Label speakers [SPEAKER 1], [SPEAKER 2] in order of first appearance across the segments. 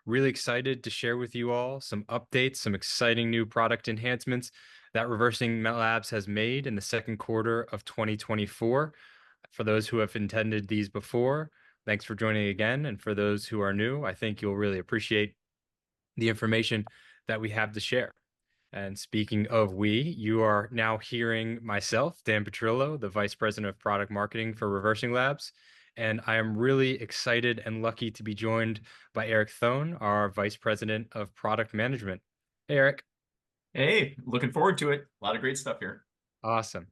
[SPEAKER 1] Really excited to share with you all some updates, some exciting new product enhancements that Reversing Labs has made in the second quarter of 2024. For those who have attended these before, thanks for joining again. And for those who are new, I think you'll really appreciate the information that we have to share. And speaking of we, you are now hearing myself, Dan Petrillo, the Vice President of Product Marketing for Reversing Labs. And I am really excited and lucky to be joined by Erik Thoen, our Vice President of Product Management. Hey, Erik.
[SPEAKER 2] Hey, looking forward to it. A lot of great stuff here.
[SPEAKER 1] Awesome.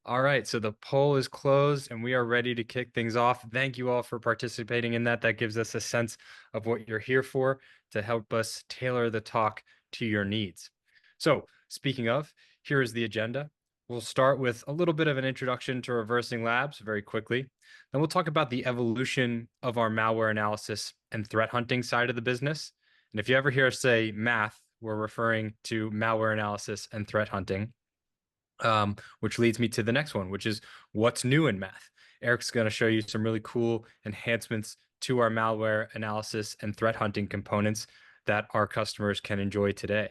[SPEAKER 1] All right, so the poll is closed and we are ready to kick things off. Thank you all for participating in that. That gives us a sense of what you're here for to help us tailor the talk to your needs. So, speaking of, here is the agenda. We'll start with a little bit of an introduction to Reversing Labs very quickly. Then we'll talk about the evolution of our malware analysis and threat hunting side of the business. And if you ever hear us say math, we're referring to malware analysis and threat hunting. Which leads me to the next one, which is what's new in math. Erik's going to show you some really cool enhancements to our malware analysis and threat hunting components that our customers can enjoy today.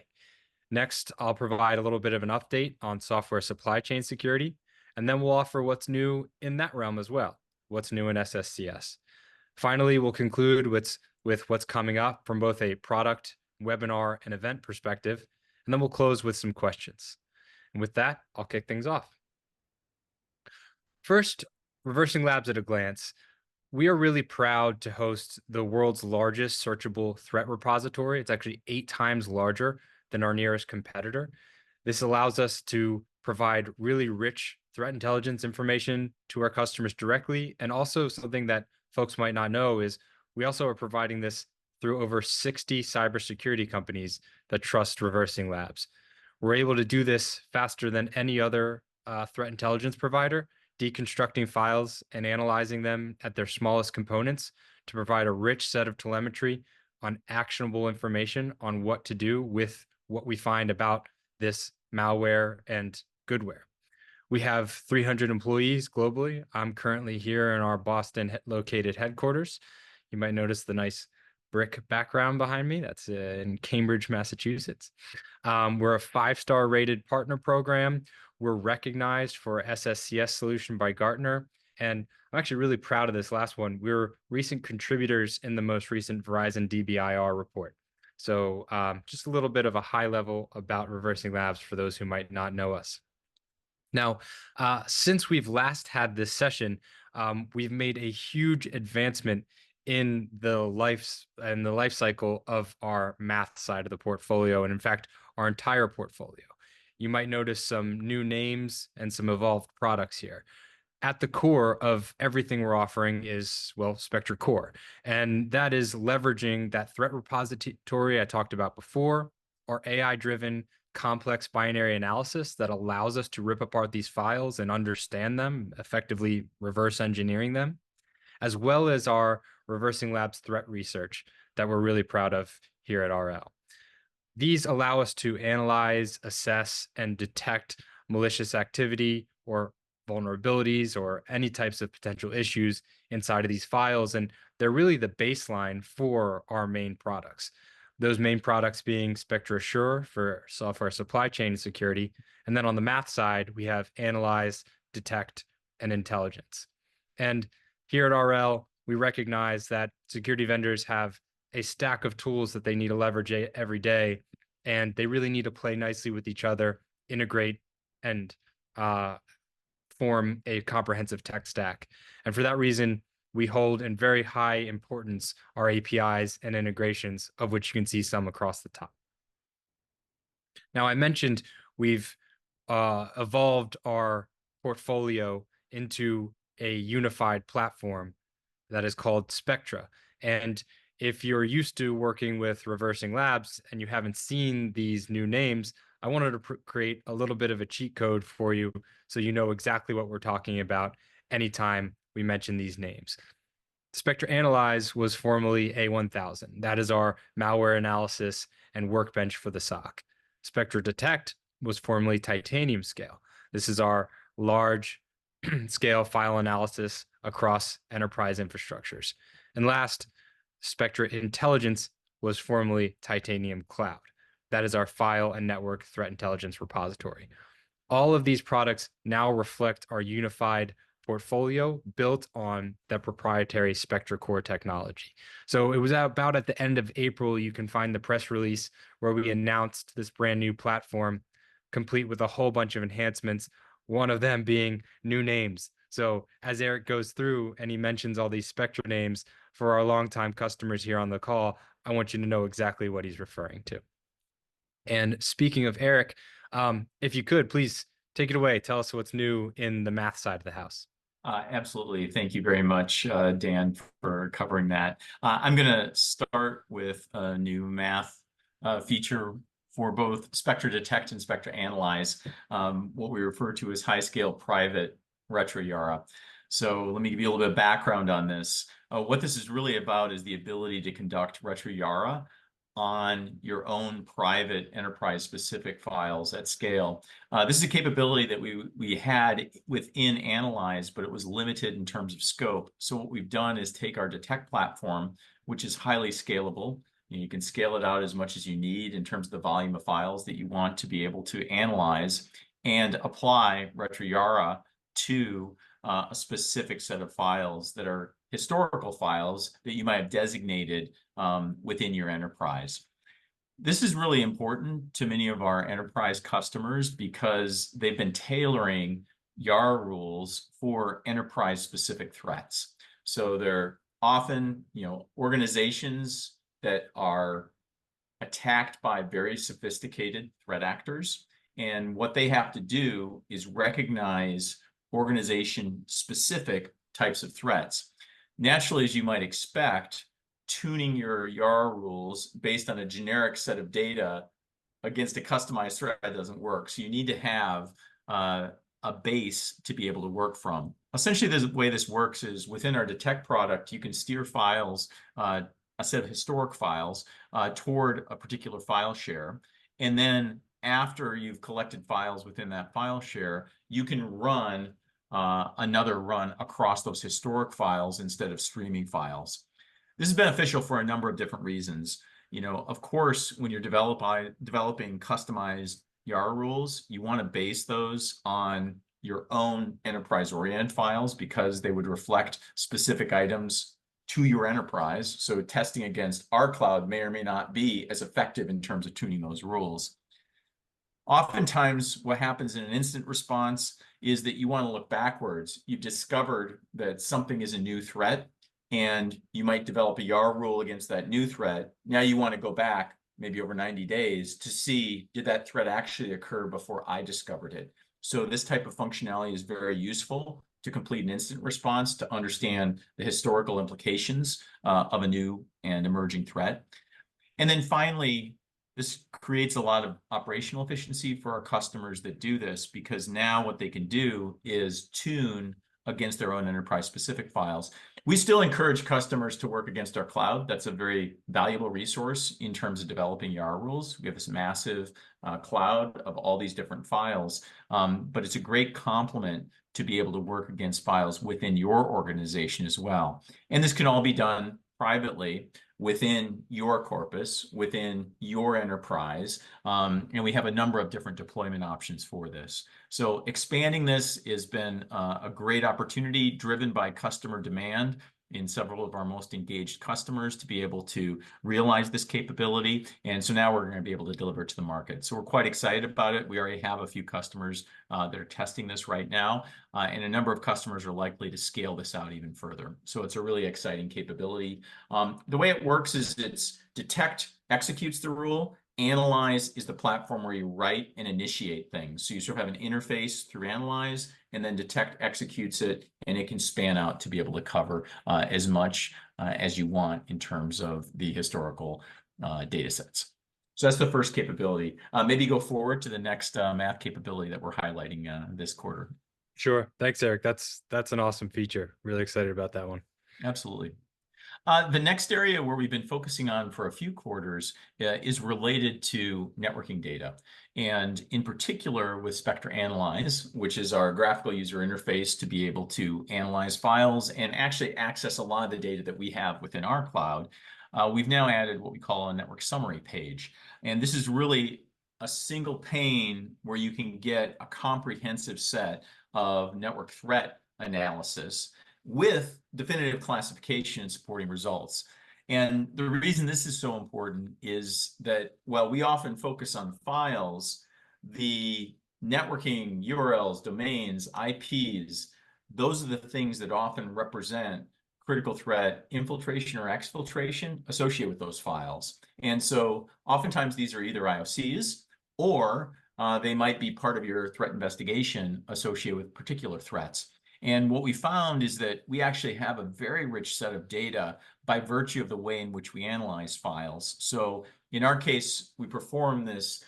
[SPEAKER 1] Next, I'll provide a little bit of an update on software supply chain security, and then we'll offer what's new in that realm as well, what's new in SSCS. Finally, we'll conclude with what's coming up from both a product, webinar, and event perspective, and then we'll close with some questions. And with that, I'll kick things off. First, Reversing Labs at a glance. We are really proud to host the world's largest searchable threat repository. It's actually 8 times larger than our nearest competitor. This allows us to provide really rich threat intelligence information to our customers directly. And also something that folks might not know is we also are providing this through over 60 cybersecurity companies that trust Reversing Labs. We're able to do this faster than any other threat intelligence provider, deconstructing files and analyzing them at their smallest components to provide a rich set of telemetry on actionable information on what to do with what we find about this malware and goodware. We have 300 employees globally. I'm currently here in our Boston located headquarters. You might notice the nice brick background behind me. That's in Cambridge, Massachusetts. We're a 5-star rated partner program. We're recognized for SSCS solution by Gartner. And I'm actually really proud of this last one. We're recent contributors in the most recent Verizon DBIR report. So just a little bit of a high level about Reversing Labs for those who might not know us. Now, since we've last had this session, we've made a huge advancement in the life cycle of our math side of the portfolio, and in fact, our entire portfolio. You might notice some new names and some evolved products here. At the core of everything we're offering is, well, Spectra Core, and that is leveraging that threat repository I talked about before, our AI-driven complex binary analysis that allows us to rip apart these files and understand them, effectively reverse engineering them, as well as our Reversing Labs threat research that we're really proud of here at RL. These allow us to analyze, assess, and detect malicious activity or vulnerabilities or any types of potential issues inside of these files, and they're really the baseline for our main products. Those main products being Spectra Assure for software supply chain security, and then on the math side, we have Analyze, Detect, and Intelligence. And here at RL, we recognize that security vendors have a stack of tools that they need to leverage every day, and they really need to play nicely with each other, integrate, and form a comprehensive tech stack. And for that reason, we hold in very high importance our APIs and integrations, of which you can see some across the top. Now, I mentioned we've evolved our portfolio into a unified platform that is called Spectra. And if you're used to working with Reversing Labs and you haven't seen these new names, I wanted to create a little bit of a cheat code for you so you know exactly what we're talking about anytime we mention these names. Spectra Analyze was formerly A1000. That is our malware analysis and workbench for the SOC. Spectra Detect was formerly Titanium Scale. This is our large scale file analysis across enterprise infrastructures. And last, Spectra Intelligence was formerly Titanium Cloud. That is our file and network threat intelligence repository. All of these products now reflect our unified portfolio built on the proprietary Spectra Core technology. So it was about at the end of April, you can find the press release where we announced this brand new platform, complete with a whole bunch of enhancements, one of them being new names. So as Erik goes through and he mentions all these Spectra names, for our longtime customers here on the call, I want you to know exactly what he's referring to. And speaking of Erik, if you could, please take it away. Tell us what's new in the math side of the house.
[SPEAKER 2] Absolutely. Thank you very much, Dan, for covering that. I'm going to start with a new math feature for both Spectra Detect and Spectra Analyze, what we refer to as high-scale private retro Yara. So let me give you a little bit of background on this. What this is really about is the ability to conduct retro Yara on your own private enterprise-specific files at scale. This is a capability that we had within Analyze, but it was limited in terms of scope. So what we've done is take our Detect platform, which is highly scalable. You can scale it out as much as you need in terms of the volume of files that you want to be able to analyze, and apply retro Yara to a specific set of files that are historical files that you might have designated within your enterprise. This is really important to many of our enterprise customers because they've been tailoring Yara rules for enterprise-specific threats. So they're often, organizations that are attacked by very sophisticated threat actors. And what they have to do is recognize organization-specific types of threats. Naturally, as you might expect, tuning your Yara rules based on a generic set of data against a customized threat doesn't work. So you need to have a base to be able to work from. Essentially, the way this works is within our Detect product, you can steer files, a set of historic files, toward a particular file share. And then after you've collected files within that file share, you can run another run across those historic files instead of streaming files. This is beneficial for a number of different reasons. Of course, when you're developing customized Yara rules, you want to base those on your own enterprise-oriented files because they would reflect specific items to your enterprise. So testing against our cloud may or may not be as effective in terms of tuning those rules. Oftentimes, what happens in an incident response is that you want to look backwards. You've discovered that something is a new threat, and you might develop a Yara rule against that new threat. Now you want to go back maybe over 90 days to see, did that threat actually occur before I discovered it? So this type of functionality is very useful to complete an incident response, to understand the historical implications of a new and emerging threat. And then finally, this creates a lot of operational efficiency for our customers that do this, because now what they can do is tune against their own enterprise-specific files. We still encourage customers to work against our cloud. That's a very valuable resource in terms of developing Yara rules. We have this massive cloud of all these different files, but it's a great complement to be able to work against files within your organization as well. And this can all be done privately within your corpus, within your enterprise, and we have a number of different deployment options for this. So expanding this has been a great opportunity driven by customer demand in several of our most engaged customers to be able to realize this capability. And so now we're going to be able to deliver it to the market. So we're quite excited about it. We already have a few customers that are testing this right now, and a number of customers are likely to scale this out even further. So it's a really exciting capability. The way it works is it's Detect executes the rule. Analyze is the platform where you write and initiate things. So you sort of have an interface through Analyze, and then Detect executes it, and it can span out to be able to cover as much as you want in terms of the historical data sets. So that's the first capability. Maybe go forward to the next math capability that we're highlighting this quarter.
[SPEAKER 1] Sure. Thanks, Erik. That's an awesome feature. Really excited about that one.
[SPEAKER 2] Absolutely. The next area where we've been focusing on for a few quarters is related to networking data. And in particular with Spectra Analyze, which is our graphical user interface to be able to analyze files and actually access a lot of the data that we have within our cloud. we've now added what we call a network summary page. And this is really a single pane where you can get a comprehensive set of network threat analysis with definitive classification and supporting results. And the reason this is so important is that while we often focus on files, the networking URLs, domains, IPs, those are the things that often represent critical threat infiltration or exfiltration associated with those files. And so oftentimes these are either IOCs or they might be part of your threat investigation associated with particular threats. And what we found is that we actually have a very rich set of data by virtue of the way in which we analyze files. So in our case, we perform this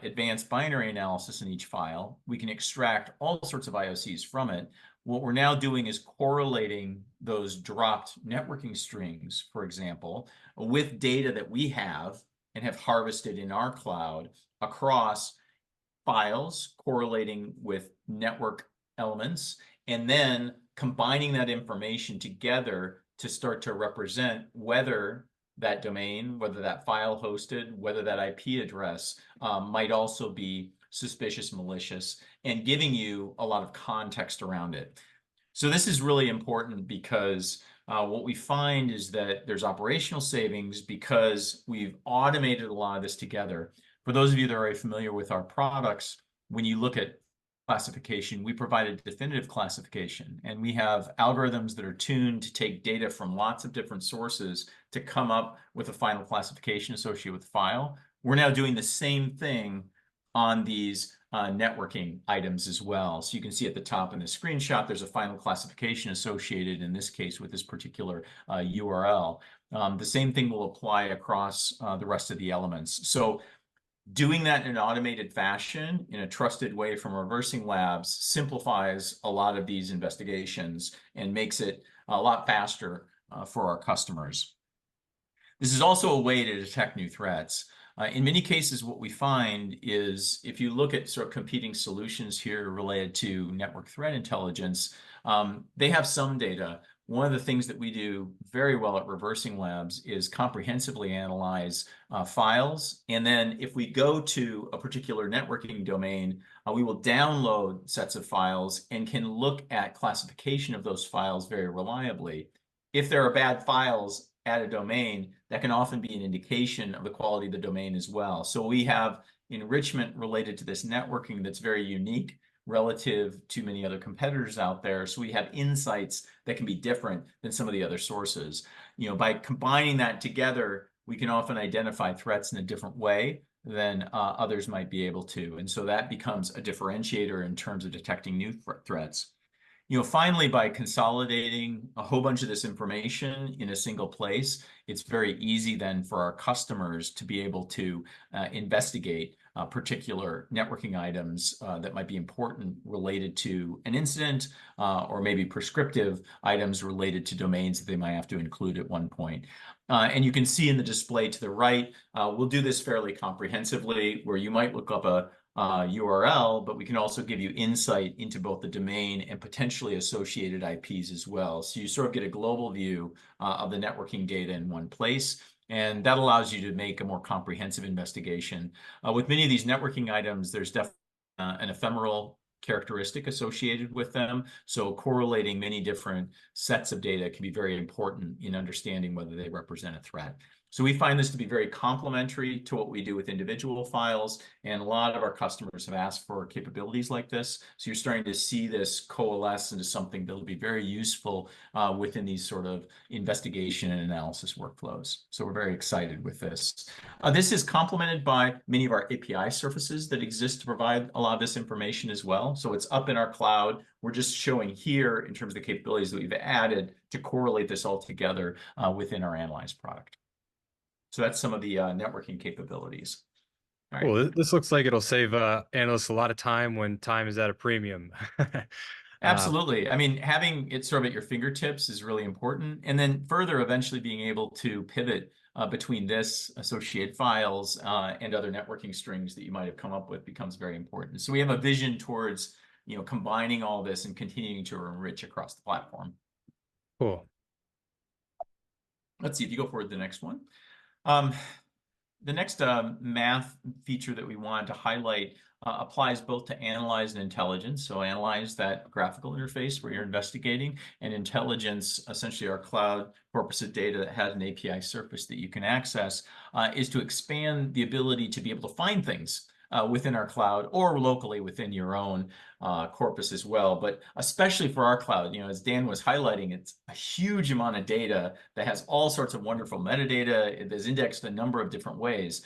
[SPEAKER 2] advanced binary analysis in each file. We can extract all sorts of IOCs from it. What we're now doing is correlating those dropped networking strings, for example, with data that we have and have harvested in our cloud across files, correlating with network elements, and then combining that information together to start to represent whether that domain, whether that file hosted, whether that IP address might also be suspicious, malicious, and giving you a lot of context around it. So this is really important because what we find is that there's operational savings because we've automated a lot of this together. For those of you that are very familiar with our products, when you look at classification, we provide a definitive classification, and we have algorithms that are tuned to take data from lots of different sources to come up with a final classification associated with the file. We're now doing the same thing on these networking items as well. So you can see at the top in the screenshot, there's a final classification associated in this case with this particular URL. The same thing will apply across the rest of the elements. So doing that in an automated fashion, in a trusted way from ReversingLabs, simplifies a lot of these investigations and makes it a lot faster for our customers. This is also a way to detect new threats. In many cases, what we find is if you look at sort of competing solutions here related to network threat intelligence, they have some data. One of the things that we do very well at ReversingLabs is comprehensively analyze files. And then if we go to a particular networking domain, we will download sets of files and can look at classification of those files very reliably. If there are bad files at a domain, that can often be an indication of the quality of the domain as well. So we have enrichment related to this networking that's very unique relative to many other competitors out there. So we have insights that can be different than some of the other sources. By combining that together, we can often identify threats in a different way than others might be able to. And so that becomes a differentiator in terms of detecting new threats. Finally, by consolidating a whole bunch of this information in a single place, it's very easy then for our customers to be able to investigate particular networking items that might be important related to an incident or maybe prescriptive items related to domains that they might have to include at one point. And you can see in the display to the right, we'll do this fairly comprehensively where you might look up a URL, but we can also give you insight into both the domain and potentially associated IPs as well. So you sort of get a global view of the networking data in one place, and that allows you to make a more comprehensive investigation. With many of these networking items, there's definitely an ephemeral characteristic associated with them. So correlating many different sets of data can be very important in understanding whether they represent a threat. So we find this to be very complementary to what we do with individual files, and a lot of our customers have asked for capabilities like this. So you're starting to see this coalesce into something that will be very useful within these sort of investigation and analysis workflows. So we're very excited with this. This is complemented by many of our API surfaces that exist to provide a lot of this information as well. So it's up in our cloud. We're just showing here in terms of the capabilities that we've added to correlate this all together within our Analyze product. So that's some of the networking capabilities. All right.
[SPEAKER 1] Cool. This looks like it'll save analysts a lot of time when time is at a premium.
[SPEAKER 2] Absolutely. I mean, having it sort of at your fingertips is really important. And then further, eventually being able to pivot between this associated files and other networking strings that you might have come up with becomes very important. So we have a vision towards, combining all this and continuing to enrich across the platform.
[SPEAKER 1] Cool.
[SPEAKER 2] Let's see if you go forward to the next one. The next math feature that we wanted to highlight applies both to analyze and intelligence. So analyze, that graphical interface where you're investigating, and intelligence, essentially our cloud corpus of data that has an API surface that you can access, is to expand the ability to be able to find things within our cloud or locally within your own corpus as well. But especially for our cloud, as Dan was highlighting, it's a huge amount of data that has all sorts of wonderful metadata. It is indexed a number of different ways.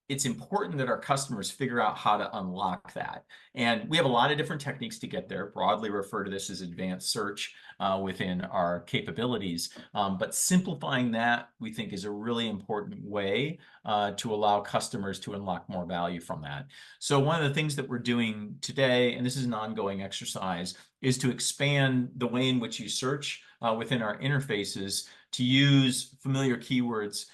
[SPEAKER 2] It's important that our customers figure out how to unlock that. And we have a lot of different techniques to get there. Broadly refer to this as advanced search within our capabilities. But simplifying that, we think, is a really important way to allow customers to unlock more value from that. So one of the things that we're doing today, and this is an ongoing exercise, is to expand the way in which you search within our interfaces to use familiar keywords,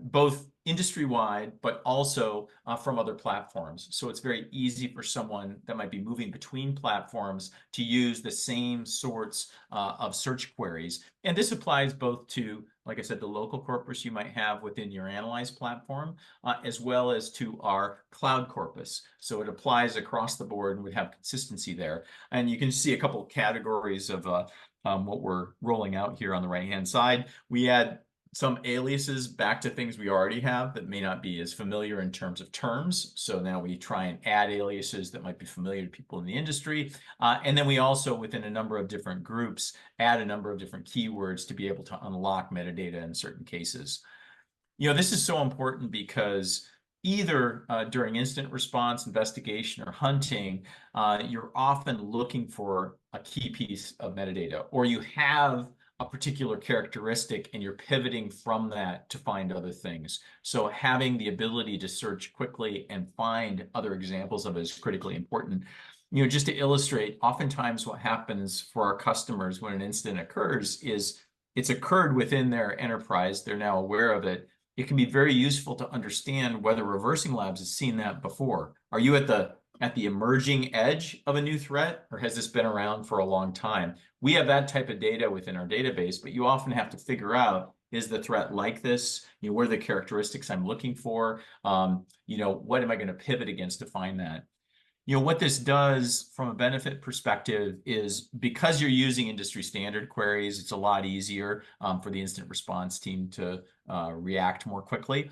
[SPEAKER 2] both industry-wide, but also from other platforms. So it's very easy for someone that might be moving between platforms to use the same sorts of search queries. And this applies both to, like I said, the local corpus you might have within your Analyze platform, as well as to our cloud corpus. So it applies across the board, and we have consistency there. And you can see a couple of categories of what we're rolling out here on the right-hand side. We add some aliases back to things we already have that may not be as familiar in terms of terms. So now we try and add aliases that might be familiar to people in the industry. And then we also, within a number of different groups, add a number of different keywords to be able to unlock metadata in certain cases. This is so important because either during incident response, investigation, or hunting, you're often looking for a key piece of metadata, or you have a particular characteristic and you're pivoting from that to find other things. So having the ability to search quickly and find other examples of it is critically important. Just to illustrate, oftentimes what happens for our customers when an incident occurs is it's occurred within their enterprise. They're now aware of it. It can be very useful to understand whether ReversingLabs has seen that before. Are you at the emerging edge of a new threat, or has this been around for a long time? We have that type of data within our database, but you often have to figure out, is the threat like this? What are the characteristics I'm looking for? What am I going to pivot against to find that? What this does from a benefit perspective is, because you're using industry standard queries, it's a lot easier for the incident response team to react more quickly.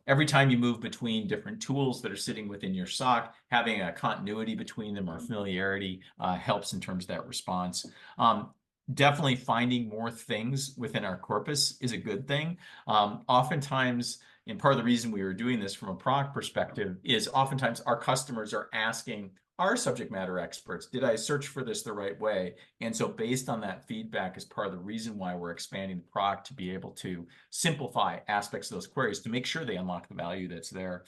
[SPEAKER 2] Every time you move between different tools that are sitting within your SOC, having a continuity between them or familiarity helps in terms of that response. Definitely finding more things within our corpus is a good thing. Oftentimes, and part of the reason we were doing this from a product perspective is oftentimes our customers are asking our subject matter experts, did I search for this the right way? And so based on that feedback is part of the reason why we're expanding the product, to be able to simplify aspects of those queries to make sure they unlock the value that's there.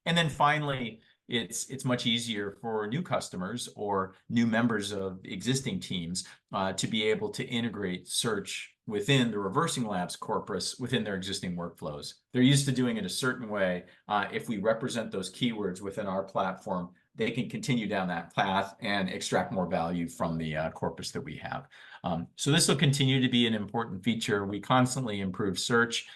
[SPEAKER 2] And then finally, it's much easier for new customers or new members of existing teams to be able to integrate search within the ReversingLabs corpus within their existing workflows. They're used to doing it a certain way. If we represent those keywords within our platform, they can continue down that path and extract more value from the corpus that we have. So this will continue to be an important feature. We constantly improve search.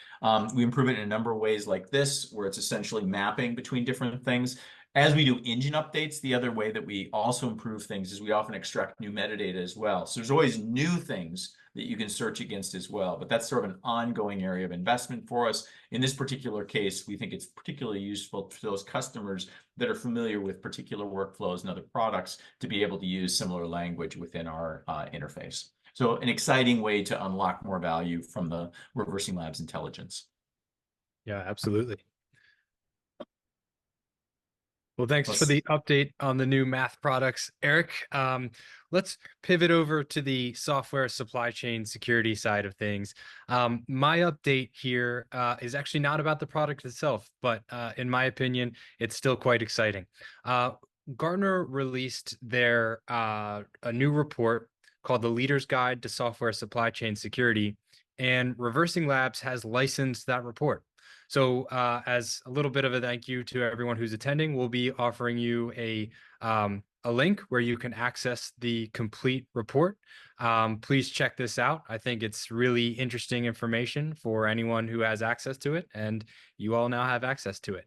[SPEAKER 2] We improve it in a number of ways like this, where it's essentially mapping between different things. As we do engine updates, the other way that we also improve things is we often extract new metadata as well. So there's always new things that you can search against as well, but that's sort of an ongoing area of investment for us. In this particular case, we think it's particularly useful for those customers that are familiar with particular workflows and other products to be able to use similar language within our interface. So an exciting way to unlock more value from the ReversingLabs intelligence.
[SPEAKER 1] Yeah, absolutely. Well, thanks for the update on the new math products, Erik. Let's pivot over to the software supply chain security side of things. My update here is actually not about the product itself, but in my opinion, it's still quite exciting. Gartner released their a new report called The Leader's Guide to Software Supply Chain Security, and ReversingLabs has licensed that report. So as a little bit of a thank you to everyone who's attending, we'll be offering you a a link where you can access the complete report. Please check this out. I think it's really interesting information for anyone who has access to it, and you all now have access to it.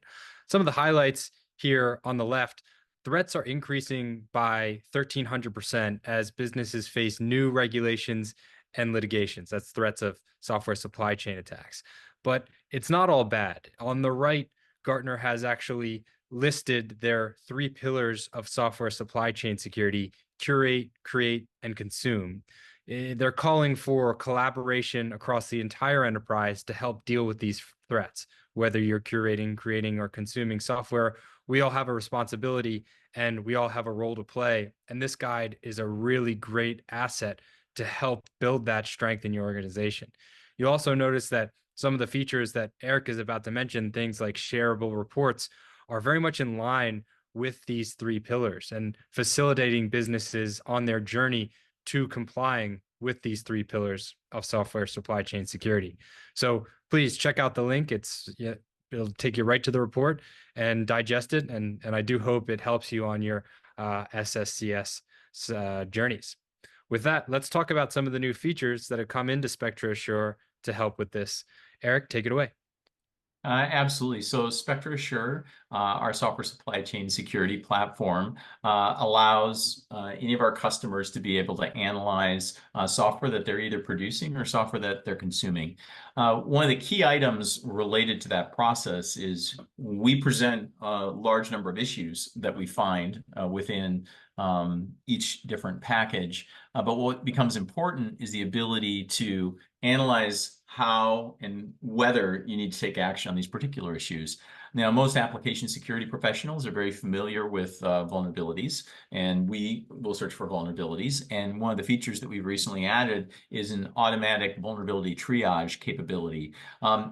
[SPEAKER 1] Some of the highlights here on the left: threats are increasing by 1,300% as businesses face new regulations and litigations. That's threats of software supply chain attacks. But it's not all bad. On the right, Gartner has actually listed their 3 pillars of software supply chain security: curate, create, and consume. They're calling for collaboration across the entire enterprise to help deal with these threats. Whether you're curating, creating, or consuming software, we all have a responsibility and we all have a role to play. And this guide is a really great asset to help build that strength in your organization. You also notice that some of the features that Erik is about to mention, things like shareable reports, are very much in line with these 3 pillars and facilitating businesses on their journey to complying with these 3 pillars of software supply chain security. So please check out the link. It'll take you right to the report and digest it. And I do hope it helps you on your SSCS journeys. With that, let's talk about some of the new features that have come into Spectra Assure to help with this. Erik, take it away.
[SPEAKER 2] Absolutely. So Spectra Assure, our software supply chain security platform, allows any of our customers to be able to analyze software that they're either producing or software that they're consuming. One of the key items related to that process is we present a large number of issues that we find within each different package. But what becomes important is the ability to analyze how and whether you need to take action on these particular issues. Now, most application security professionals are very familiar with vulnerabilities, and we will search for vulnerabilities. And one of the features that we've recently added is an automatic vulnerability triage capability.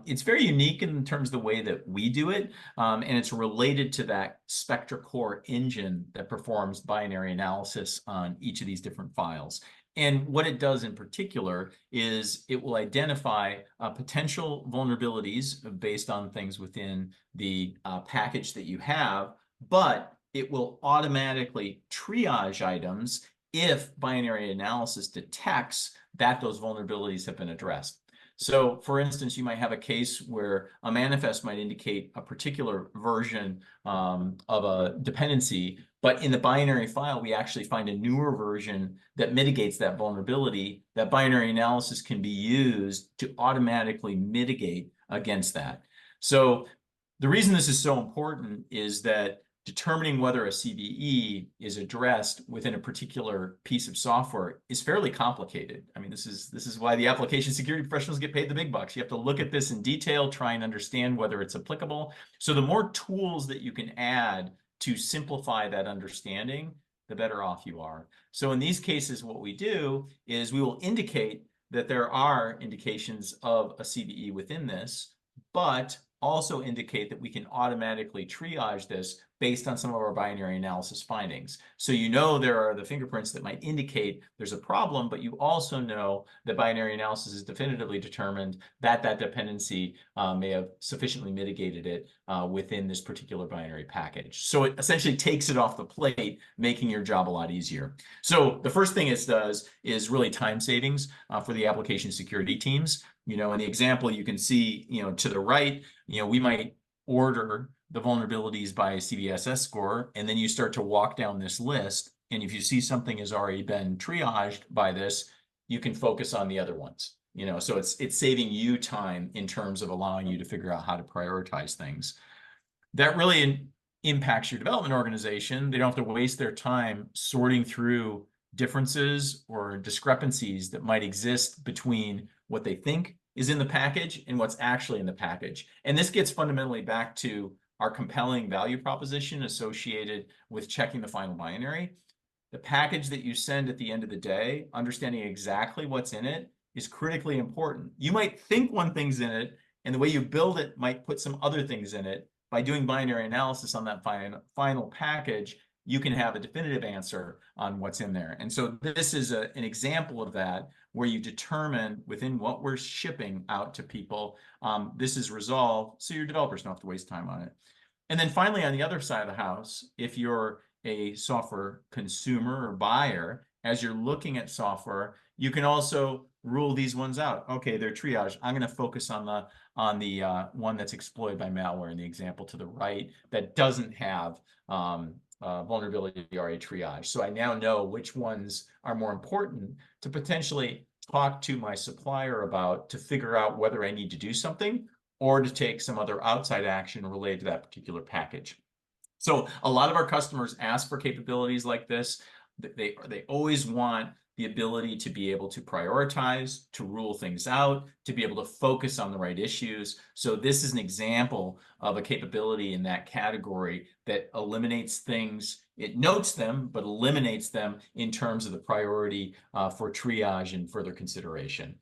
[SPEAKER 2] It's very unique in terms of the way that we do it, and it's related to that Spectra Core engine that performs binary analysis on each of these different files. And what it does in particular is it will identify potential vulnerabilities based on things within the package that you have, but it will automatically triage items if binary analysis detects that those vulnerabilities have been addressed. So, for instance, you might have a case where a manifest might indicate a particular version of a dependency, but in the binary file, we actually find a newer version that mitigates that vulnerability. That binary analysis can be used to automatically mitigate against that. So the reason this is so important is that determining whether a CVE is addressed within a particular piece of software is fairly complicated. I mean, this is why the application security professionals get paid the big bucks. You have to look at this in detail, try and understand whether it's applicable. So the more tools that you can add to simplify that understanding, the better off you are. So in these cases, what we do is we will indicate that there are indications of a CVE within this, but also indicate that we can automatically triage this based on some of our binary analysis findings. So you know there are the fingerprints that might indicate there's a problem, but you also know that binary analysis has definitively determined that that dependency may have sufficiently mitigated it within this particular binary package. So it essentially takes it off the plate, making your job a lot easier. So the first thing it does is really time savings for the application security teams. You know, in the example you can see, you know, to the right, you know, we might order the vulnerabilities by CVSS score, and then you start to walk down this list. And if you see something has already been triaged by this, you can focus on the other ones. You know, so it's saving you time in terms of allowing you to figure out how to prioritize things. That really impacts your development organization. They don't have to waste their time sorting through differences or discrepancies that might exist between what they think is in the package and what's actually in the package. And this gets fundamentally back to our compelling value proposition associated with checking the final binary. The package that you send at the end of the day, understanding exactly what's in it, is critically important. You might think one thing's in it, and the way you build it might put some other things in it. By doing binary analysis on that final package, you can have a definitive answer on what's in there. And so this is an example of that, where you determine within what we're shipping out to people, this is resolved, so your developers don't have to waste time on it. And then finally, on the other side of the house, if you're a software consumer or buyer, as you're looking at software, you can also rule these ones out. Okay, they're triage. I'm going to focus on the one that's exploited by malware in the example to the right that doesn't have vulnerability or a triage. So I now know which ones are more important to potentially talk to my supplier about to figure out whether I need to do something or to take some other outside action related to that particular package. So a lot of our customers ask for capabilities like this. They always want the ability to be able to prioritize, to rule things out, to be able to focus on the right issues. So this is an example of a capability in that category that eliminates things. It notes them, but eliminates them in terms of the priority for triage and further consideration.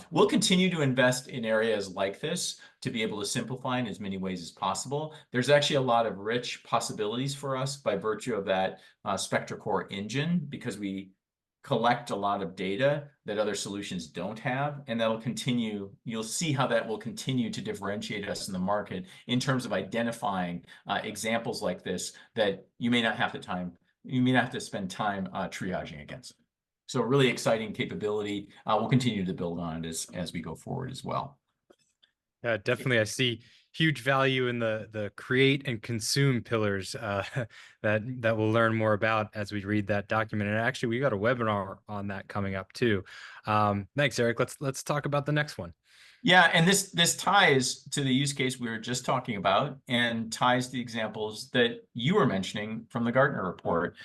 [SPEAKER 2] We'll continue to invest in areas like this to be able to simplify in as many ways as possible. There's actually a lot of rich possibilities for us by virtue of that SpectraCore engine, because we collect a lot of data that other solutions don't have, and that'll continue. You'll see how that will continue to differentiate us in the market in terms of identifying examples like this that you may not have to spend time triaging against. So a really exciting capability. We'll continue to build on it as we go forward as well.
[SPEAKER 1] Yeah, definitely. I see huge value in the create and consume pillars that we'll learn more about as we read that document. And actually, we got a webinar on that coming up too. Thanks, Erik. Let's talk about the next one.
[SPEAKER 2] Yeah, and this ties to the use case we were just talking about, and ties to the examples that you were mentioning from the Gartner report.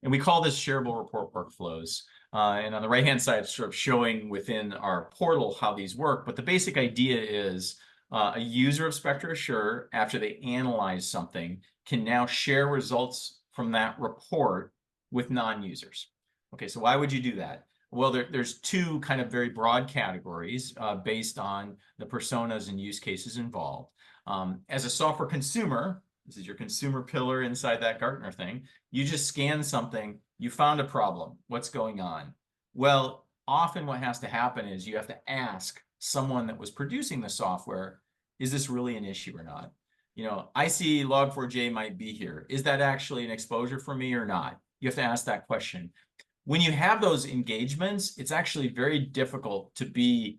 [SPEAKER 2] And we call this shareable report workflows. And on the right-hand side, it's sort of showing within our portal how these work. But the basic idea is a user of Spectra Assure, after they analyze something, can now share results from that report with non-users. Okay, so why would you do that? Well, there's two kind of very broad categories based on the personas and use cases involved. As a software consumer, this is your consumer pillar inside that Gartner thing, you just scan something, you found a problem, what's going on? Well, often what has to happen is you have to ask someone that was producing the software, is this really an issue or not? You know, I see log4j might be here. Is that actually an exposure for me or not? You have to ask that question. When you have those engagements, it's actually very difficult to be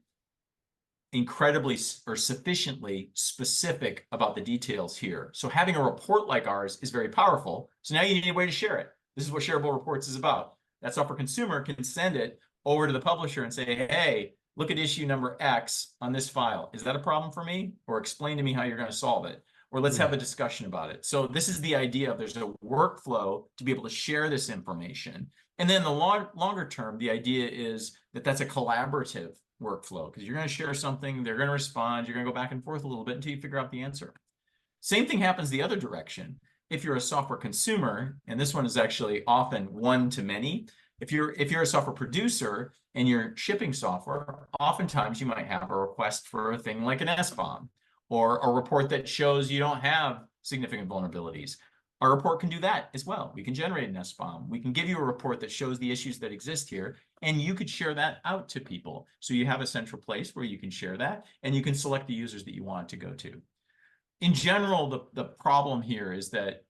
[SPEAKER 2] incredibly or sufficiently specific about the details here. So having a report like ours is very powerful. So now you need a way to share it. This is what shareable reports is about. That software consumer can send it over to the publisher and say, hey, look at issue number X on this file. Is that a problem for me? Or explain to me how you're going to solve it. Or let's have a discussion about it. So this is the idea of there's a workflow to be able to share this information. And then the longer term, the idea is that that's a collaborative workflow, because you're going to share something, they're going to respond, you're going to go back and forth a little bit until you figure out the answer. Same thing happens the other direction. If you're a software consumer, and this one is actually often one to many, if you're a software producer and you're shipping software, oftentimes you might have a request for a thing like an SBOM, or a report that shows you don't have significant vulnerabilities. Our report can do that as well. We can generate an SBOM. We can give you a report that shows the issues that exist here, and you could share that out to people. So you have a central place where you can share that, and you can select the users that you want to go to. In general, the problem here is that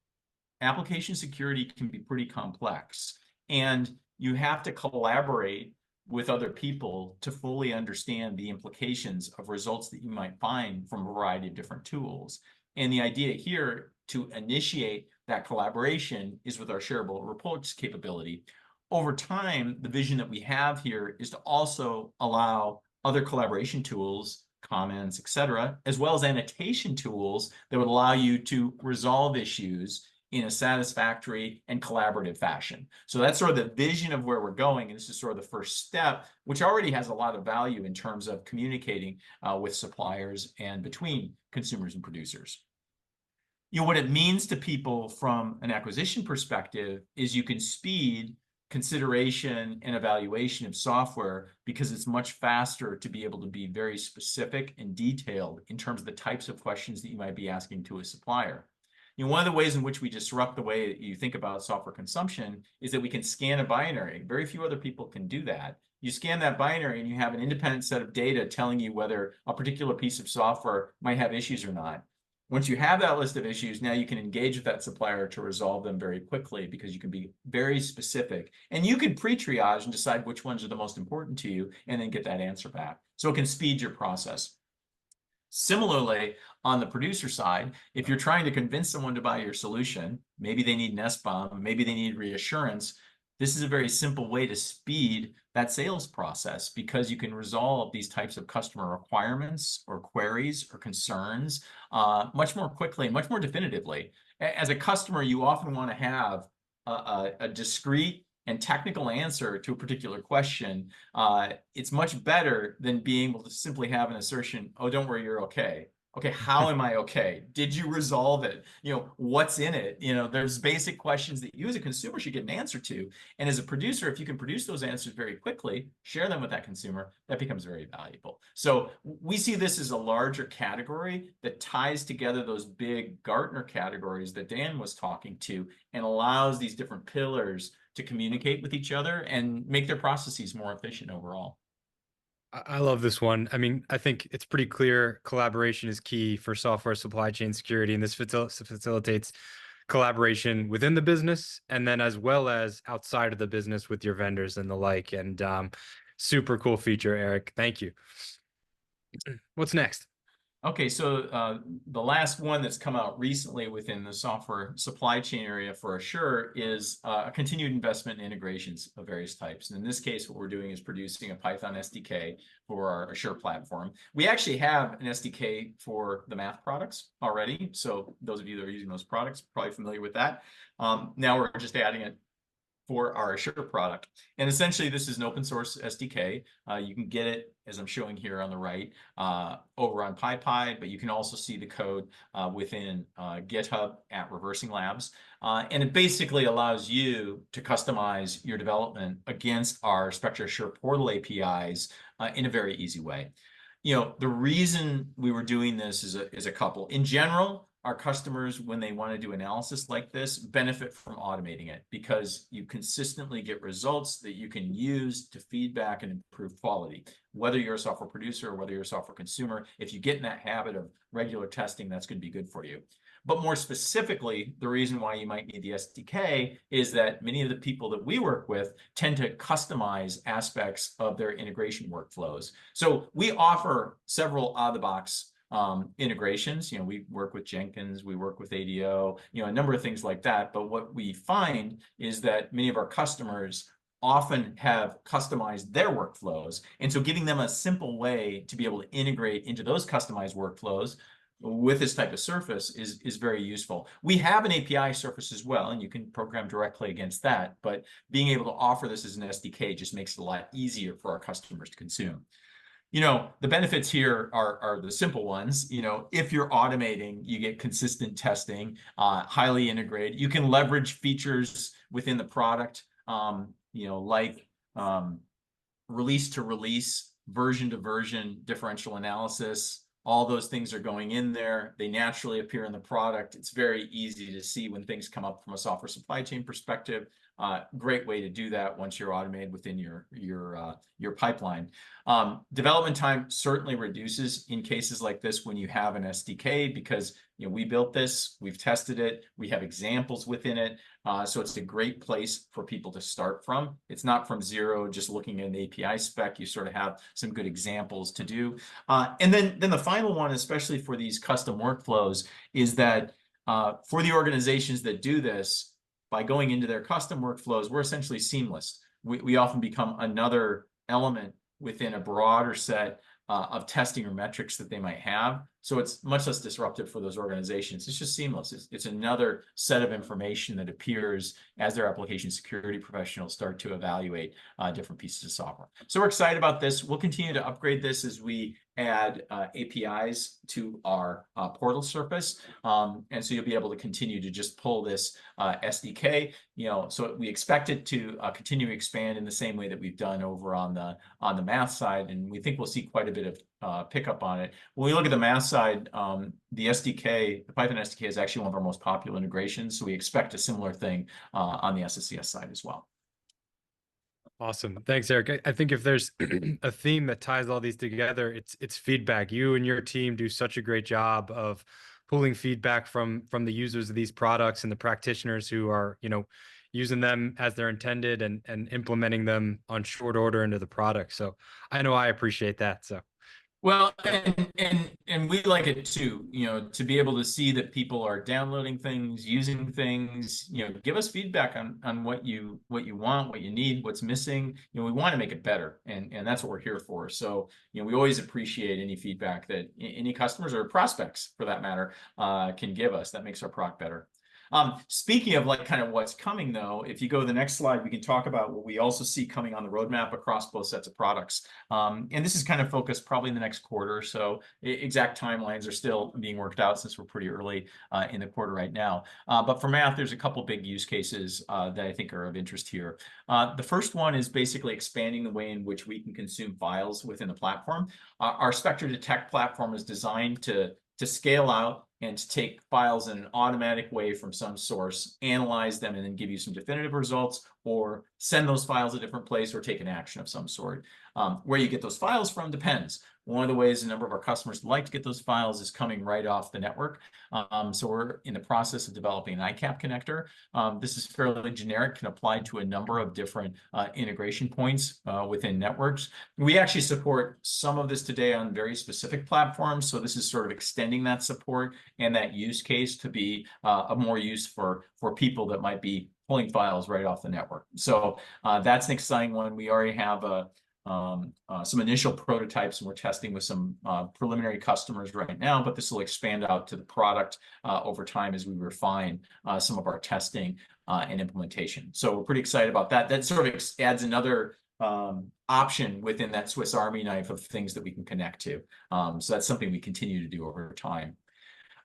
[SPEAKER 2] application security can be pretty complex, and you have to collaborate with other people to fully understand the implications of results that you might find from a variety of different tools. And the idea here to initiate that collaboration is with our shareable reports capability. Over time, the vision that we have here is to also allow other collaboration tools, comments, etc., as well as annotation tools that would allow you to resolve issues in a satisfactory and collaborative fashion. So that's sort of the vision of where we're going, and this is sort of the first step, which already has a lot of value in terms of communicating with suppliers and between consumers and producers. You know, what it means to people from an acquisition perspective is you can speed consideration and evaluation of software, because it's much faster to be able to be very specific and detailed in terms of the types of questions that you might be asking to a supplier. You know, one of the ways in which we disrupt the way that you think about software consumption is that we can scan a binary. Very few other people can do that. You scan that binary and you have an independent set of data telling you whether a particular piece of software might have issues or not. Once you have that list of issues, now you can engage with that supplier to resolve them very quickly because you can be very specific. And you can pre-triage and decide which ones are the most important to you and then get that answer back. So it can speed your process. Similarly, on the producer side, if you're trying to convince someone to buy your solution, maybe they need an SBOM, maybe they need reassurance, this is a very simple way to speed that sales process because you can resolve these types of customer requirements or queries or concerns much more quickly, much more definitively. As a customer, you often want to have a discrete and technical answer to a particular question. It's much better than being able to simply have an assertion, oh, don't worry, you're okay. Okay, how am I okay? Did you resolve it? What's in it? There's basic questions that you as a consumer should get an answer to. And as a producer, if you can produce those answers very quickly, share them with that consumer, that becomes very valuable. So we see this as a larger category that ties together those big Gartner categories that Dan was talking to and allows these different pillars to communicate with each other and make their processes more efficient overall.
[SPEAKER 1] I love this one. I mean, I think it's pretty clear collaboration is key for software supply chain security, and this facilitates collaboration within the business and then as well as outside of the business with your vendors and the like. And super cool feature, Erik. Thank you. What's next?
[SPEAKER 2] Okay, so the last one that's come out recently within the software supply chain area for Assure is a continued investment in integrations of various types. And in this case, what we're doing is producing a Python SDK for our Assure platform. We actually have an SDK for the math products already. So those of you that are using those products, probably familiar with that. Now we're just adding it for our Assure product. And essentially, this is an open source SDK. You can get it, as I'm showing here on the right, over on PyPy, but you can also see the code within GitHub at ReversingLabs. And it basically allows you to customize your development against our Spectra Assure portal APIs in a very easy way. The reason we were doing this is a couple. In general, our customers, when they want to do analysis like this, benefit from automating it because you consistently get results that you can use to feedback and improve quality. Whether you're a software producer or whether you're a software consumer, if you get in that habit of regular testing, that's going to be good for you. But more specifically, the reason why you might need the SDK is that many of the people that we work with tend to customize aspects of their integration workflows. So we offer several out-of-the-box integrations. We work with Jenkins, we work with ADO, a number of things like that. But what we find is that many of our customers often have customized their workflows. And so giving them a simple way to be able to integrate into those customized workflows with this type of surface is very useful. We have an API surface as well, and you can program directly against that. But being able to offer this as an SDK just makes it a lot easier for our customers to consume. The benefits here are the simple ones. If you're automating, you get consistent testing, highly integrated. You can leverage features within the product, like release to release, version to version differential analysis. All those things are going in there. They naturally appear in the product. It's very easy to see when things come up from a software supply chain perspective. Great way to do that once you're automated within your pipeline. Development time certainly reduces in cases like this when you have an SDK because we built this, we've tested it, we have examples within it. So it's a great place for people to start from. It's not from zero, just looking at an API spec. You sort of have some good examples to do. And then the final one, especially for these custom workflows, is that for the organizations that do this, by going into their custom workflows, we're essentially seamless. We often become another element within a broader set of testing or metrics that they might have. So it's much less disruptive for those organizations. It's just seamless. It's another set of information that appears as their application security professionals start to evaluate different pieces of software. So we're excited about this. We'll continue to upgrade this as we add APIs to our portal surface. And so you'll be able to continue to just pull this SDK. So we expect it to continue to expand in the same way that we've done over on the math side. And we think we'll see quite a bit of pickup on it. When we look at the math side, the SDK, the Python SDK is actually one of our most popular integrations. So we expect a similar thing on the SSCS side as well.
[SPEAKER 1] Awesome. Thanks, Erik. I think if there's a theme that ties all these together, it's feedback. You and your team do such a great job of pulling feedback from the users of these products and the practitioners who are, using them as they're intended and implementing them on short order into the product. So I know I appreciate that. So
[SPEAKER 2] Well, and we like it too, to be able to see that people are downloading things, using things, give us feedback on what you want, what you need, what's missing. We want to make it better, and that's what we're here for. So, we always appreciate any feedback that any customers or prospects, for that matter, can give us. That makes our product better. Speaking of like kind of what's coming though, if you go to the next slide, we can talk about what we also see coming on the roadmap across both sets of products. And this is kind of focused probably in the next quarter or so. Exact timelines are still being worked out since we're pretty early in the quarter right now. But for math, there's a couple big use cases that I think are of interest here. The first one is basically expanding the way in which we can consume files within the platform. Our Spectre Detect platform is designed to scale out and to take files in an automatic way from some source, analyze them, and then give you some definitive results, or send those files a different place or take an action of some sort. Where you get those files from depends. One of the ways a number of our customers like to get those files is coming right off the network. So we're in the process of developing an ICAP connector. This is fairly generic, can apply to a number of different integration points within networks. We actually support some of this today on very specific platforms. So this is sort of extending that support and that use case to be a more use for people that might be pulling files right off the network. So that's an exciting one. We already have some initial prototypes, and we're testing with some preliminary customers right now, but this will expand out to the product over time as we refine some of our testing and implementation. So we're pretty excited about that. That sort of adds another option within that Swiss Army knife of things that we can connect to. So that's something we continue to do over time.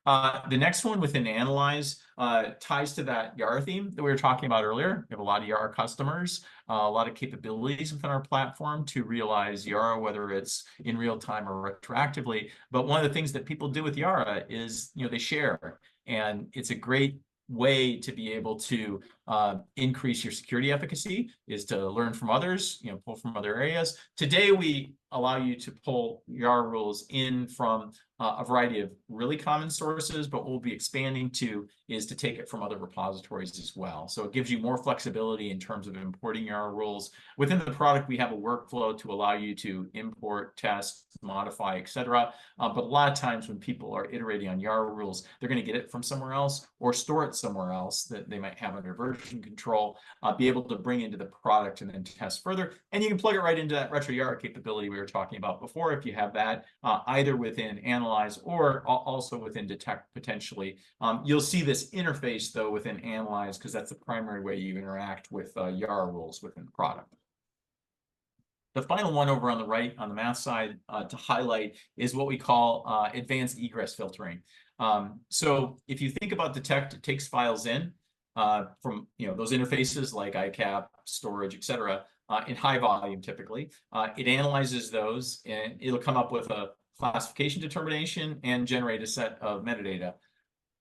[SPEAKER 2] The next one within Analyze ties to that Yara theme that we were talking about earlier. We have a lot of Yara customers, a lot of capabilities within our platform to realize Yara, whether it's in real time or retroactively. But one of the things that people do with Yara is, they share. And it's a great way to be able to increase your security efficacy is to learn from others, pull from other areas. Today, we allow you to pull Yara rules in from a variety of really common sources, but what we'll be expanding to is to take it from other repositories as well. So it gives you more flexibility in terms of importing Yara rules. Within the product, we have a workflow to allow you to import, test, modify, etc. But a lot of times when people are iterating on Yara rules, they're going to get it from somewhere else or store it somewhere else that they might have under version control, be able to bring into the product and then test further. And you can plug it right into that retro Yara capability we were talking about before if you have that, either within Analyze or also within Detect potentially. You'll see this interface though within Analyze because that's the primary way you interact with Yara rules within the product. The final one over on the right, on the math side, to highlight is what we call advanced egress filtering. So if you think about Detect, it takes files in from those interfaces like ICAP, storage, etc. In high volume typically. It analyzes those and it'll come up with a classification determination and generate a set of metadata.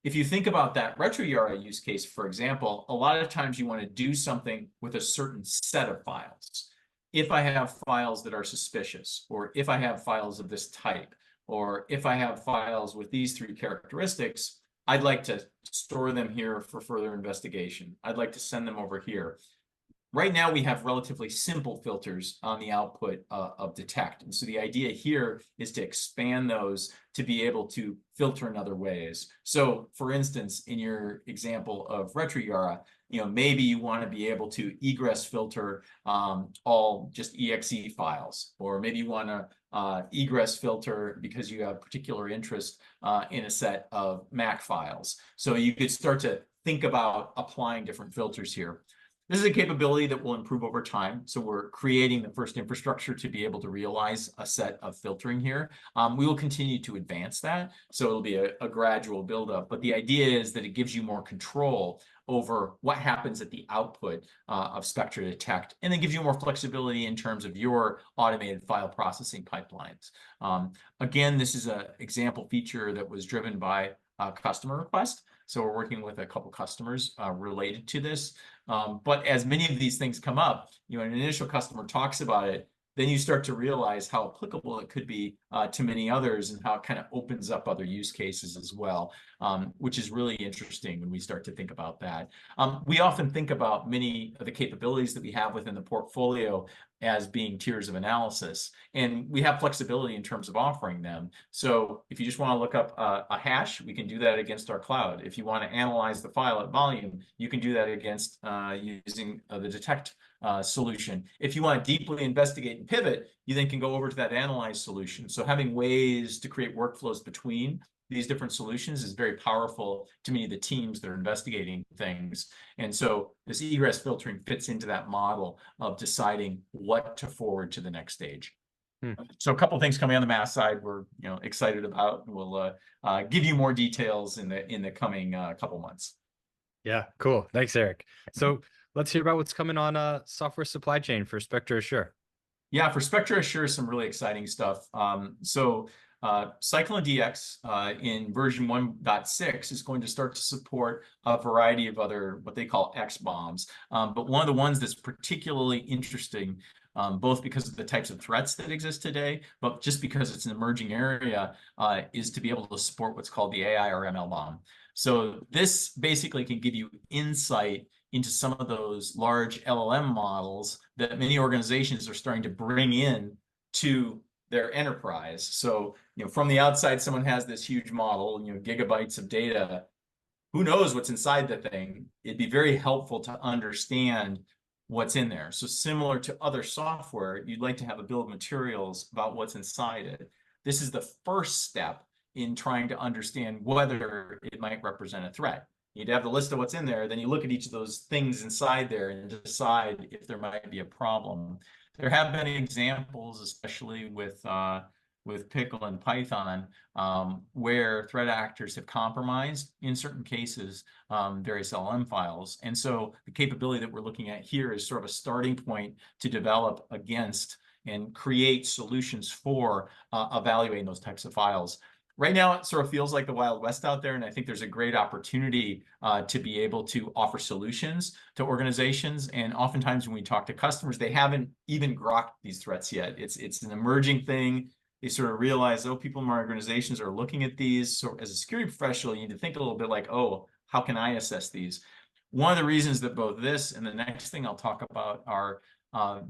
[SPEAKER 2] If you think about that retro Yara use case, for example, a lot of times you want to do something with a certain set of files. If I have files that are suspicious, or if I have files of this type, or if I have files with these three characteristics, I'd like to store them here for further investigation. I'd like to send them over here. Right now, we have relatively simple filters on the output of Detect. And so the idea here is to expand those to be able to filter in other ways. So for instance, in your example of retro Yara, maybe you want to be able to egress filter all just exe files, or maybe you want to egress filter because you have particular interest in a set of Mac files. So you could start to think about applying different filters here. This is a capability that will improve over time. So we're creating the first infrastructure to be able to realize a set of filtering here. We will continue to advance that. So it'll be a gradual buildup. But the idea is that it gives you more control over what happens at the output of Spectre Detect, and then gives you more flexibility in terms of your automated file processing pipelines. Again, this is an example feature that was driven by a customer request. So we're working with a couple customers related to this. But as many of these things come up, an initial customer talks about it, then you start to realize how applicable it could be to many others, and how it kind of opens up other use cases as well, which is really interesting when we start to think about that. We often think about many of the capabilities that we have within the portfolio as being tiers of analysis, and we have flexibility in terms of offering them. So if you just want to look up a hash, we can do that against our cloud. If you want to analyze the file at volume, you can do that against using the detect solution. If you want to deeply investigate and pivot, you then can go over to that analyze solution. So having ways to create workflows between these different solutions is very powerful to many of the teams that are investigating things. And so this egress filtering fits into that model of deciding what to forward to the next stage. So a couple of things coming on the mass side we're excited about. We'll give you more details in the coming couple months.
[SPEAKER 1] Yeah, cool. Thanks, Erik. So let's hear about what's coming on software supply chain for Spectre Assure.
[SPEAKER 2] Yeah, for Spectre Assure, some really exciting stuff. Cyclone DX in version 1.6 is going to start to support a variety of other what they call X bombs. But one of the ones that's particularly interesting, both because of the types of threats that exist today, but just because it's an emerging area, is to be able to support what's called the AI or ML bomb. So this basically can give you insight into some of those large LLM models that many organizations are starting to bring in to their enterprise. So, from the outside, someone has this huge model, gigabytes of data. Who knows what's inside the thing? It'd be very helpful to understand what's in there. So similar to other software, you'd like to have a bill of materials about what's inside it. This is the first step in trying to understand whether it might represent a threat. You'd have the list of what's in there, then you look at each of those things inside there and decide if there might be a problem. There have been examples, especially with Pickle and Python, where threat actors have compromised, in certain cases, various LLM files. And so the capability that we're looking at here is sort of a starting point to develop against and create solutions for evaluating those types of files. Right now, it sort of feels like the Wild West out there, and I think there's a great opportunity to be able to offer solutions to organizations. And oftentimes when we talk to customers, they haven't even grokked these threats yet. It's an emerging thing. They sort of realize, oh, people in my organizations are looking at these. So as a security professional, you need to think a little bit like, oh, how can I assess these? One of the reasons that both this and the next thing I'll talk about are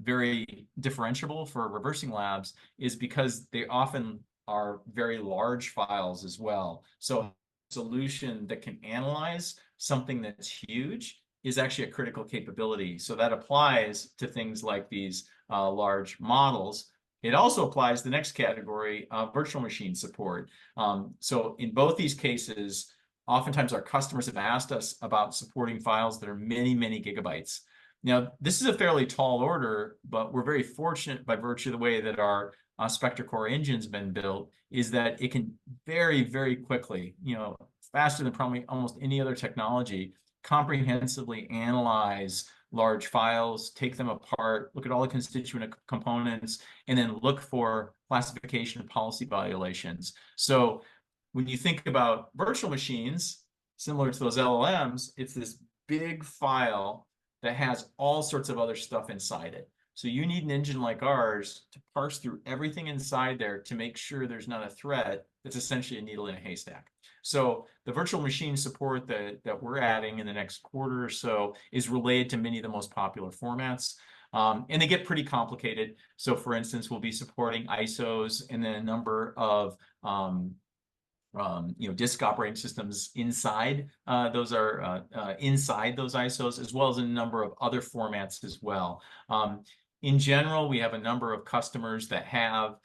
[SPEAKER 2] very differentiable for ReversingLabs is because they often are very large files as well. So a solution that can analyze something that's huge is actually a critical capability. So that applies to things like these large models. It also applies to the next category, virtual machine support. So in both these cases, oftentimes our customers have asked us about supporting files that are many, many gigabytes. Now, this is a fairly tall order, but we're very fortunate by virtue of the way that our Spectre Core engine's been built, is that it can very, very quickly, faster than probably almost any other technology, comprehensively analyze large files, take them apart, look at all the constituent components, and then look for classification and policy violations. So when you think about virtual machines, similar to those LLMs, it's this big file that has all sorts of other stuff inside it. So you need an engine like ours to parse through everything inside there to make sure there's not a threat that's essentially a needle in a haystack. So the virtual machine support that we're adding in the next quarter or so is related to many of the most popular formats. And they get pretty complicated. So for instance, we'll be supporting ISOs and then a number of disk operating systems inside those ISOs, as well as a number of other formats as well. In general, we have a number of customers that have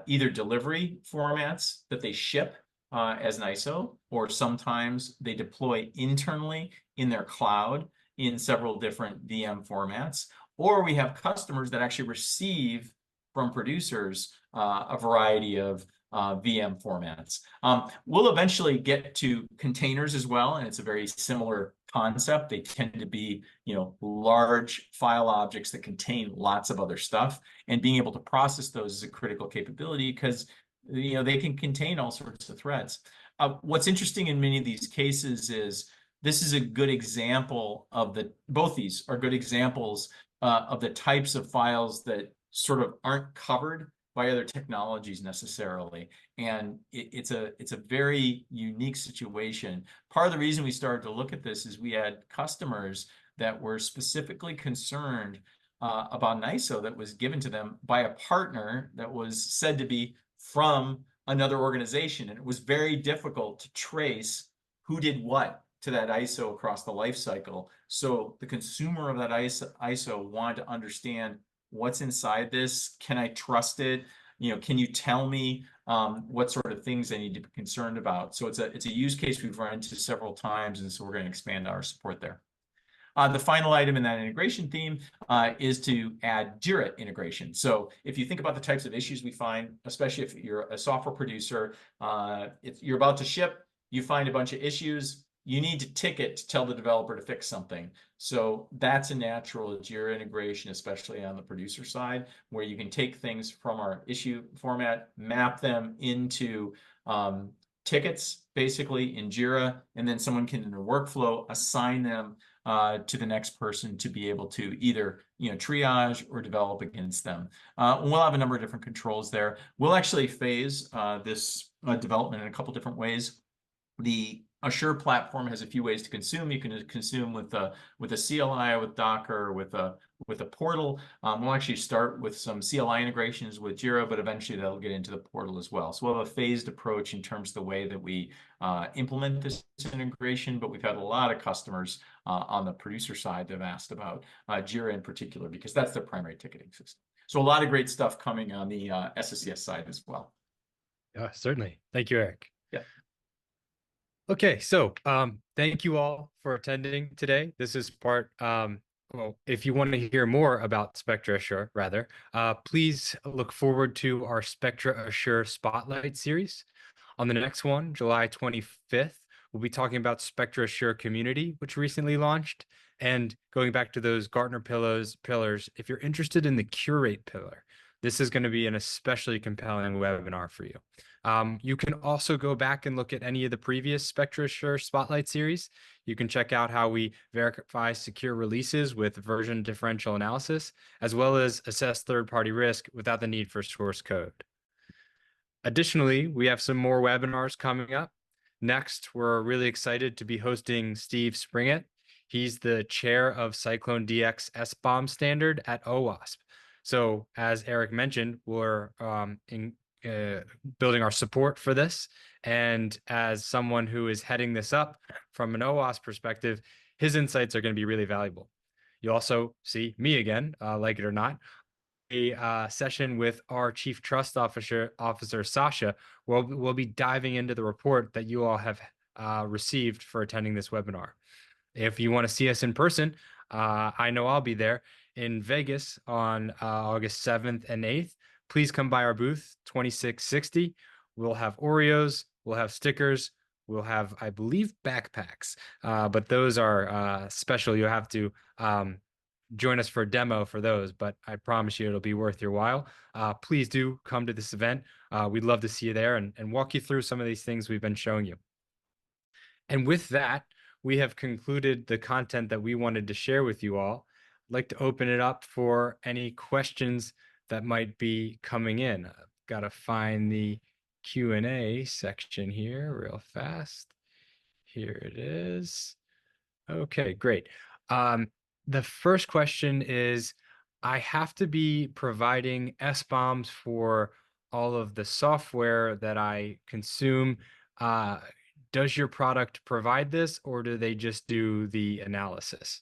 [SPEAKER 2] either delivery formats that they ship as an ISO, or sometimes they deploy internally in their cloud in several different VM formats, or we have customers that actually receive from producers a variety of VM formats. We'll eventually get to containers as well, and it's a very similar concept. They tend to be, large file objects that contain lots of other stuff, and being able to process those is a critical capability because, they can contain all sorts of threats. What's interesting in many of these cases is this is a good example of both these are good examples of the types of files that sort of aren't covered by other technologies necessarily. And it's a very unique situation. Part of the reason we started to look at this is we had customers that were specifically concerned about an ISO that was given to them by a partner that was said to be from another organization. And it was very difficult to trace who did what to that ISO across the life cycle. So the consumer of that ISO wanted to understand what's inside this. Can I trust it? Can you tell me what sort of things I need to be concerned about? So it's a use case we've run into several times, and so we're going to expand our support there. The final item in that integration theme is to add Jira integration. So if you think about the types of issues we find, especially if you're a software producer, if you're about to ship, you find a bunch of issues, you need to ticket to tell the developer to fix something. So that's a natural Jira integration, especially on the producer side, where you can take things from our issue format, map them into tickets, basically in Jira, and then someone can, in a workflow, assign them to the next person to be able to either triage or develop against them. We'll have a number of different controls there. We'll actually phase this development in a couple different ways. The Assure platform has a few ways to consume. You can consume with a CLI, with Docker, with a portal. We'll actually start with some CLI integrations with Jira, but eventually that'll get into the portal as well. So we'll have a phased approach in terms of the way that we implement this integration, but we've had a lot of customers on the producer side that have asked about Jira in particular, because that's their primary ticketing system. So a lot of great stuff coming on the SSCS side as well.
[SPEAKER 1] Yeah, certainly. Thank you, Erik.
[SPEAKER 2] Yeah.
[SPEAKER 1] Okay, so thank you all for attending today. This is part, well, if you want to hear more about Spectra Assure, rather, please look forward to our Spectra Assure Spotlight series. On the next one, July 25th, we'll be talking about Spectra Assure Community, which recently launched. And going back to those Gartner pillars, if you're interested in the Curate pillar, this is going to be an especially compelling webinar for you. You can also go back and look at any of the previous Spectra Assure Spotlight series. You can check out how we verify secure releases with version differential analysis, as well as assess third-party risk without the need for source code. Additionally, we have some more webinars coming up. Next, we're really excited to be hosting Steve Springett. He's the chair of Cyclone DX SBOM standard at OWASP. So as Erik mentioned, we're building our support for this. And as someone who is heading this up from an OWASP perspective, his insights are going to be really valuable. You also see me again, like it or not, a session with our Chief Trust Officer, Sasha, where we'll be diving into the report that you all have received for attending this webinar. If you want to see us in person, I know I'll be there in Vegas on August 7th and 8th. Please come by our booth, 2660. We'll have Oreos, we'll have stickers, we'll have, I believe, backpacks, but those are special. You'll have to join us for a demo for those, but I promise you it'll be worth your while. Please do come to this event. We'd love to see you there and walk you through some of these things we've been showing you. And with that, we have concluded the content that we wanted to share with you all. I'd like to open it up for any questions that might be coming in. I've got to find the Q&A section here real fast. Here it is. Okay, great. The first question is, I have to be providing SBOMs for all of the software that I consume. Does your product provide this, or do they just do the analysis?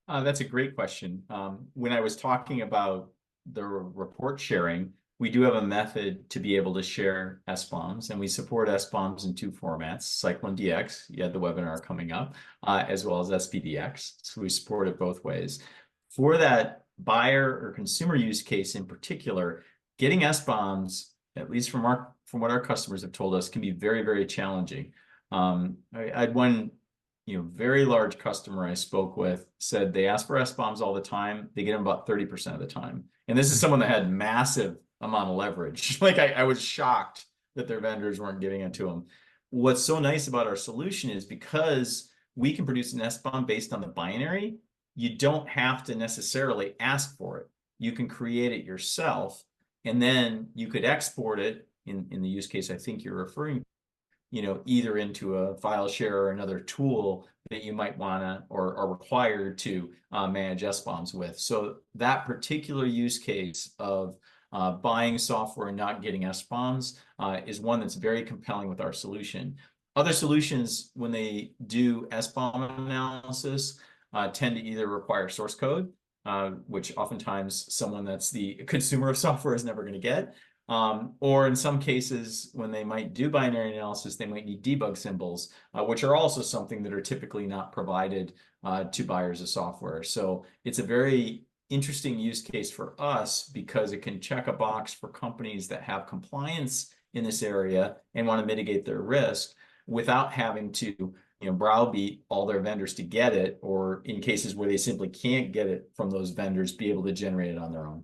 [SPEAKER 2] That's a great question. When I was talking about the report sharing, we do have a method to be able to share SBOMs, and we support SBOMs in two formats: Cyclone DX, you had the webinar coming up, as well as SPDX. So we support it both ways. For that buyer or consumer use case in particular, getting SBOMs, at least from what our customers have told us, can be very, very challenging. I had one very large customer I spoke with said they ask for SBOMs all the time. They get them about 30% of the time. And this is someone that had massive amount of leverage. Like I was shocked that their vendors weren't giving it to them. What's so nice about our solution is because we can produce an SBOM based on the binary, you don't have to necessarily ask for it. you can create it yourself, and then you could export it in the use case I think you're referring, either into a file share or another tool that you might want to or are required to manage SBOMs with. So that particular use case of buying software and not getting SBOMs is one that's very compelling with our solution. Other solutions, when they do SBOM analysis, tend to either require source code, which oftentimes someone that's the consumer of software is never going to get. Or in some cases, when they might do binary analysis, they might need debug symbols, which are also something that are typically not provided to buyers of software. So it's a very interesting use case for us because it can check a box for companies that have compliance in this area and want to mitigate their risk without having to browbeat all their vendors to get it, or in cases where they simply can't get it from those vendors, be able to generate it on their own.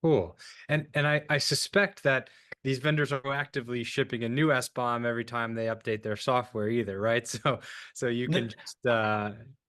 [SPEAKER 1] Cool. And I suspect that these vendors are actively shipping a new SBOM every time they update their software either, right? So you can just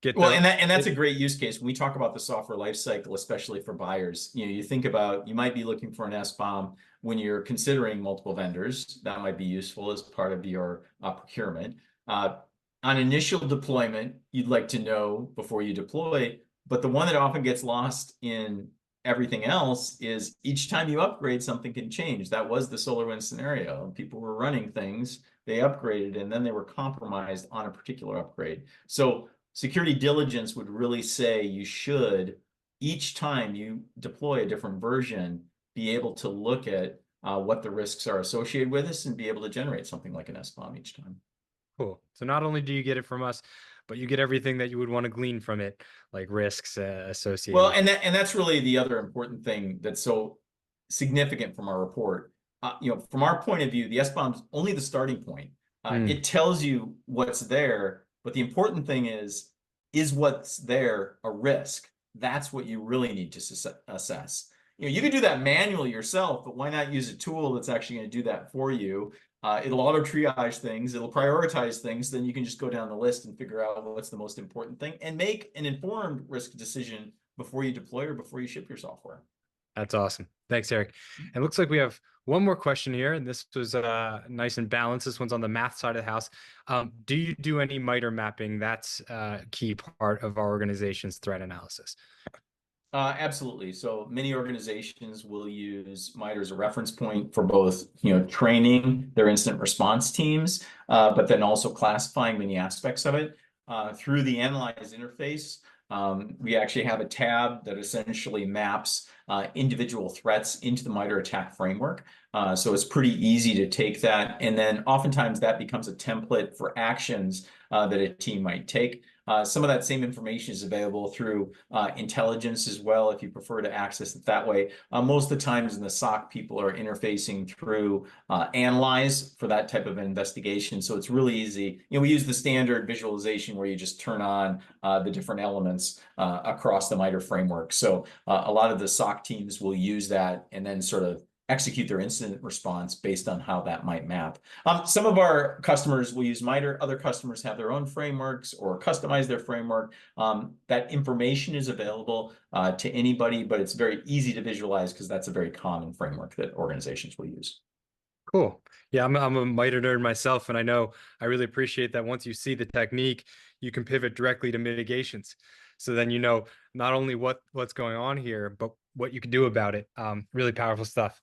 [SPEAKER 1] get
[SPEAKER 2] Well,
[SPEAKER 1] the
[SPEAKER 2] and that's a great use case. When we talk about the software lifecycle, especially for buyers, you think about, you might be looking for an SBOM when you're considering multiple vendors. That might be useful as part of your procurement. On initial deployment, you'd like to know before you deploy, but the one that often gets lost in everything else is each time you upgrade, something can change. That was the SolarWinds scenario. People were running things, they upgraded, and then they were compromised on a particular upgrade. So security diligence would really say you should, each time you deploy a different version, be able to look at what the risks are associated with this and be able to generate something like an SBOM each time.
[SPEAKER 1] cool. So not only do you get it from us, but you get everything that you would want to glean from it, like risks
[SPEAKER 2] Well,
[SPEAKER 1] associated.
[SPEAKER 2] and that's really the other important thing that's so significant from our report. From our point of view, the SBOM is only the starting point.
[SPEAKER 1] Mm,
[SPEAKER 2] It tells you what's there, but the important thing is what's there a risk? That's what you really need to assess. You can do that manually yourself, but why not use a tool that's actually going to do that for you? It'll auto triage things, it'll prioritize things, then you can just go down the list and figure out what's the most important thing and make an informed risk decision before you deploy or before you ship your software.
[SPEAKER 1] that's awesome. Thanks, Eric. It looks like we have one more question here, and this was nice and balanced. This one's on the math side of the house. Do you do any MITRE mapping? That's a key part of our organization's threat analysis.
[SPEAKER 2] Absolutely. So many organizations will use MITRE as a reference point for both, training their incident response teams, but then also classifying many aspects of it. Through the Analyze interface, we actually have a tab that essentially maps individual threats into the MITRE attack framework. So it's pretty easy to take that, and then oftentimes that becomes a template for actions that a team might take. Some of that same information is available through intelligence as well, if you prefer to access it that way. Most of the times in the SOC, people are interfacing through Analyze for that type of investigation. So it's really easy. We use the standard visualization where you just turn on the different elements across the MITRE framework. So a lot of the SOC teams will use that and then sort of execute their incident response based on how that might map. Some of our customers will use MITRE. Other customers have their own frameworks or customize their framework. That information is available to anybody, but it's very easy to visualize because that's a very common framework that organizations will use.
[SPEAKER 1] Cool. Yeah, I'm a MITRE nerd myself, and I really appreciate that once you see the technique, you can pivot directly to mitigations. So then not only what's going on here, but what you can do about it. Really powerful stuff.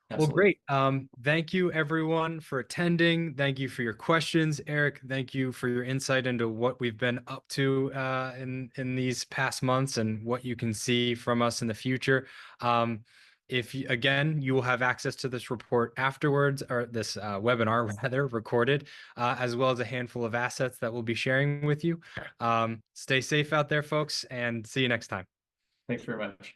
[SPEAKER 1] Well,
[SPEAKER 2] Absolutely.
[SPEAKER 1] great. Thank you everyone for attending. Thank you for your questions, Eric. Thank you for your insight into what we've been up to in these past months and what you can see from us in the future. Again, you will have access to this report afterwards, or this webinar rather, recorded, as well as a handful of assets that we'll be sharing with you. Stay safe out there, folks, and see you next time.
[SPEAKER 2] Thanks very much.